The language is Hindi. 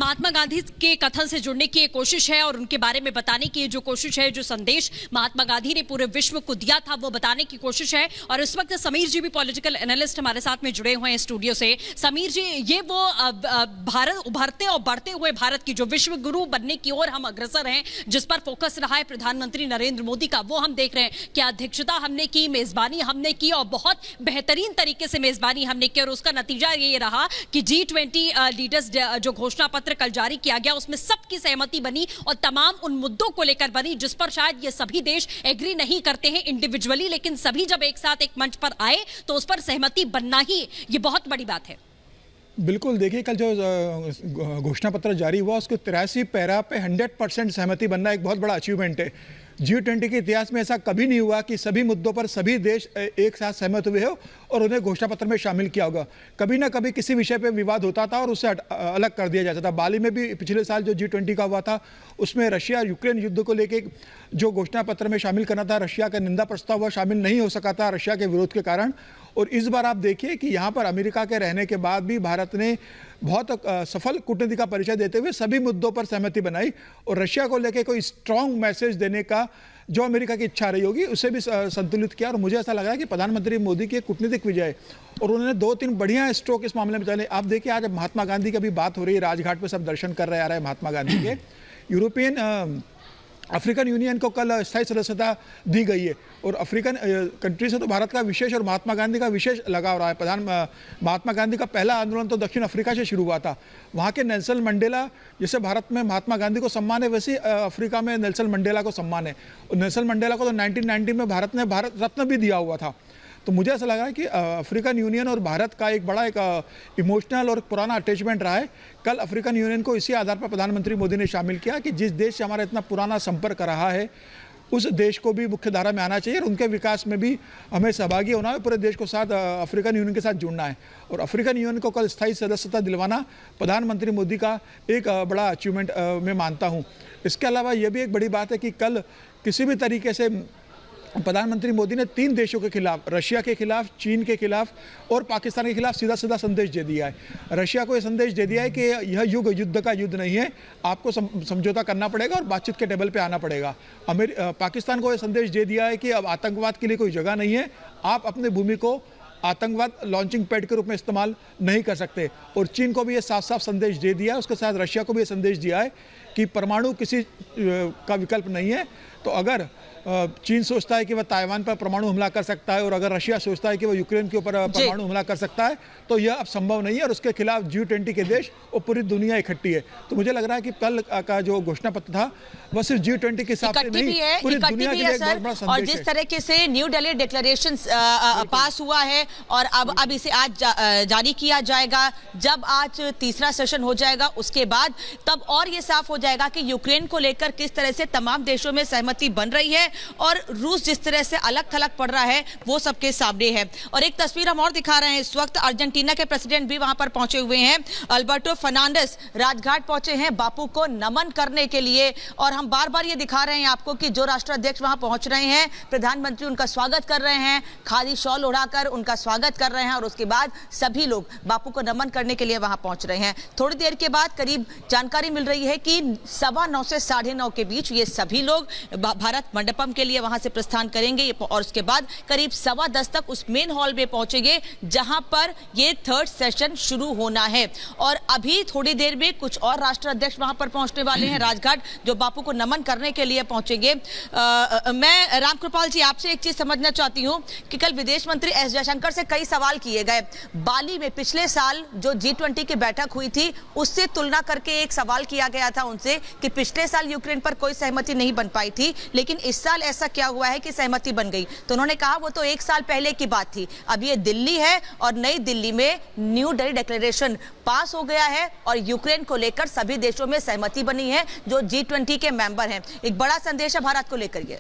महात्मा गांधी के कथन से जुड़ने की एक कोशिश है और उनके बारे में बताने की जो कोशिश है, जो संदेश महात्मा गांधी ने पूरे विश्व को दिया था वो बताने की कोशिश है। और इस वक्त समीर जी भी पॉलिटिकल एनालिस्ट हमारे साथ में जुड़े हुए हैं स्टूडियो से। समीर जी, ये वो भारत उभरते और बढ़ते हुए भारत की जो विश्व गुरु बनने की ओर हम अग्रसर हैं, जिस पर फोकस रहा है प्रधानमंत्री नरेंद्र मोदी का, वो हम देख रहे हैं कि अध्यक्षता हमने की, मेजबानी हमने की और बहुत बेहतरीन तरीके से मेजबानी हमने की। और उसका नतीजा ये रहा कि G20 लीडर्स जो घोषणा पत्र कल जारी किया गया उसमें सबकी सहमति बनी और तमाम उन मुद्दों को लेकर बनी जिस पर शायद ये सभी देश एग्री नहीं करते हैं इंडिविजुअली, लेकिन सभी जब एक साथ एक मंच पर आए तो उस पर सहमति बनना ही ये बहुत बड़ी बात है। बिल्कुल, देखिए कल जो घोषणा पत्र जारी हुआ उसको 83 पैरा पे 100% सहमति बनना एक बहुत बड़ा अचीवमेंट है। G20 के इतिहास में ऐसा कभी नहीं हुआ कि सभी मुद्दों पर सभी देश एक साथ सहमत हुए हो और उन्हें घोषणा पत्र में शामिल किया होगा। कभी ना कभी किसी विषय पे विवाद होता था और उससे अलग कर दिया जाता था। बाली में भी पिछले साल जो G20 का हुआ था उसमें रशिया यूक्रेन युद्ध को लेके जो घोषणा पत्र में शामिल करना था, रशिया का निंदा प्रस्ताव वह शामिल नहीं हो सका था रशिया के विरोध के कारण। और इस बार आप देखिए कि यहाँ पर अमेरिका के रहने के बाद भी भारत ने बहुत सफल कूटनीति का परिचय देते हुए सभी मुद्दों पर सहमति बनाई और रशिया को लेकर कोई स्ट्रांग मैसेज देने का जो अमेरिका की इच्छा रही होगी उसे भी संतुलित किया। और मुझे ऐसा लग रहा है कि प्रधानमंत्री मोदी की कूटनीतिक विजय और उन्होंने 2-3 बढ़िया स्ट्रोक इस मामले में चले। आप देखिए आज महात्मा गांधी की अभी बात हो रही है, राजघाट पर सब दर्शन कर रहे आ रहे हैं महात्मा गांधी के। यूरोपियन अफ्रीकन यूनियन को कल स्थायी सदस्यता दी गई है और अफ्रीकन कंट्री से तो भारत का विशेष और महात्मा गांधी का विशेष लगाव रहा है। महात्मा गांधी का पहला आंदोलन तो दक्षिण अफ्रीका से शुरू हुआ था। वहाँ के नेल्सन मंडेला, जैसे भारत में महात्मा गांधी को सम्मान है वैसे अफ्रीका में नेल्सन मंडेला को सम्मान है। और नेल्सन मंडेला को तो 1990 में भारत ने भारत रत्न भी दिया हुआ था। तो मुझे ऐसा लगा है कि अफ्रीकन यूनियन और भारत का एक बड़ा एक इमोशनल और पुराना अटैचमेंट रहा है। कल अफ्रीकन यूनियन को इसी आधार पर प्रधानमंत्री मोदी ने शामिल किया कि जिस देश से हमारा इतना पुराना संपर्क रहा है उस देश को भी मुख्य धारा में आना चाहिए और उनके विकास में भी हमें सहभागी होना है, पूरे देश को साथ अफ्रीकन यूनियन के साथ जुड़ना है। और अफ्रीकन यूनियन को कल स्थायी सदस्यता दिलवाना प्रधानमंत्री मोदी का एक बड़ा अचीवमेंट मैं मानता हूँ। इसके अलावा यह भी एक बड़ी बात है कि कल किसी भी तरीके से प्रधानमंत्री मोदी ने 3 देशों के खिलाफ, रशिया के खिलाफ, चीन के खिलाफ और पाकिस्तान के खिलाफ सीधा सीधा संदेश दे दिया है। रशिया को यह संदेश दे दिया है कि यह युग युद्ध का युद्ध नहीं है, आपको समझौता करना पड़ेगा और बातचीत के टेबल पे आना पड़ेगा। पाकिस्तान को यह संदेश दे दिया है कि अब आतंकवाद के लिए कोई जगह नहीं है, आप अपने भूमि को आतंकवाद लॉन्चिंग पैड के रूप में इस्तेमाल नहीं कर सकते। और चीन को भी ये साफ साफ संदेश दे दिया है, उसके साथ रशिया को भी ये संदेश दिया है कि परमाणु किसी का विकल्प नहीं है। तो अगर चीन सोचता है कि वह ताइवान पर परमाणु हमला कर सकता है और अगर रशिया सोचता है कि वह यूक्रेन के ऊपर परमाणु हमला कर सकता है तो यह अब संभव नहीं है और उसके खिलाफ G20 के देश और पूरी दुनिया इकट्ठी है। तो मुझे लग रहा है कि कल का जो घोषणा पत्र था वह सिर्फ G20 के हिसाब से नहीं, पूरी दुनिया के लिए एक बहुत बड़ा संदेश है। और जिस तरीके से न्यू दिल्ली डिक्लेरेशन पास हुआ है और अब इसे आज जारी किया जाएगा, जब आज तीसरा सेशन हो जाएगा उसके बाद तब और ये साफ हो जाएगा कि यूक्रेन को लेकर किस तरह से तमाम देशों में सहमति बन रही है और रूस जिस तरह से अलग थलग पड़ रहा है वो सबके सामने है। और एक तस्वीर हम और दिखा रहे हैं, इस वक्त अर्जेंटीना के प्रेसिडेंट भी वहां पर पहुंचे हुए हैं। अल्बर्टो फर्नांडिस राजघाट पहुंचे हैं बापू को नमन करने के लिए और हम बार बार ये दिखा रहे हैं आपको कि जो राष्ट्राध्यक्ष वहां पहुंच रहे हैं, प्रधानमंत्री उनका स्वागत कर रहे हैं, खादी शॉल उड़ाकर उनका स्वागत कर रहे हैं और उसके बाद सभी लोग बापू को नमन करने के लिए वहां पहुंच रहे हैं। थोड़ी देर के बाद करीब जानकारी मिल रही है कि 9:15 से 9:30 के बीच ये सभी लोग भारत मंडपम के लिए वहां से प्रस्थान करेंगे और उसके बाद करीब 9:15 तक उस मेन हॉल में पहुंचेंगे जहां पर ये 3rd सेशन शुरू होना है। और अभी थोड़ी देर में कुछ और राष्ट्राध्यक्ष वहां पर पहुंचने वाले हैं राजघाट, जो बापू को नमन करने के लिए पहुंचेंगे। मैं रामकृपाल जी आपसे एक चीज समझना चाहती हूं कि कल विदेश मंत्री एस जयशंकर से कई सवाल किए गए। बाली में पिछले साल जो G20 की बैठक हुई थी उससे तुलना करके एक सवाल किया गया था उनसे कि पिछले साल यूक्रेन पर कोई सहमति नहीं बन पाई थी लेकिन इस साल ऐसा क्या हुआ है कि सहमति बन गई। तो उन्होंने कहा वो तो 1 साल पहले की बात थी, अब ये दिल्ली है और नई दिल्ली में न्यू दिल्ली डिक्लेरेशन पास हो गया है और यूक्रेन को लेकर सभी देशों में सहमति बनी है जो G20 के मेंबर हैं। एक बड़ा संदेश है भारत को लेकर ये।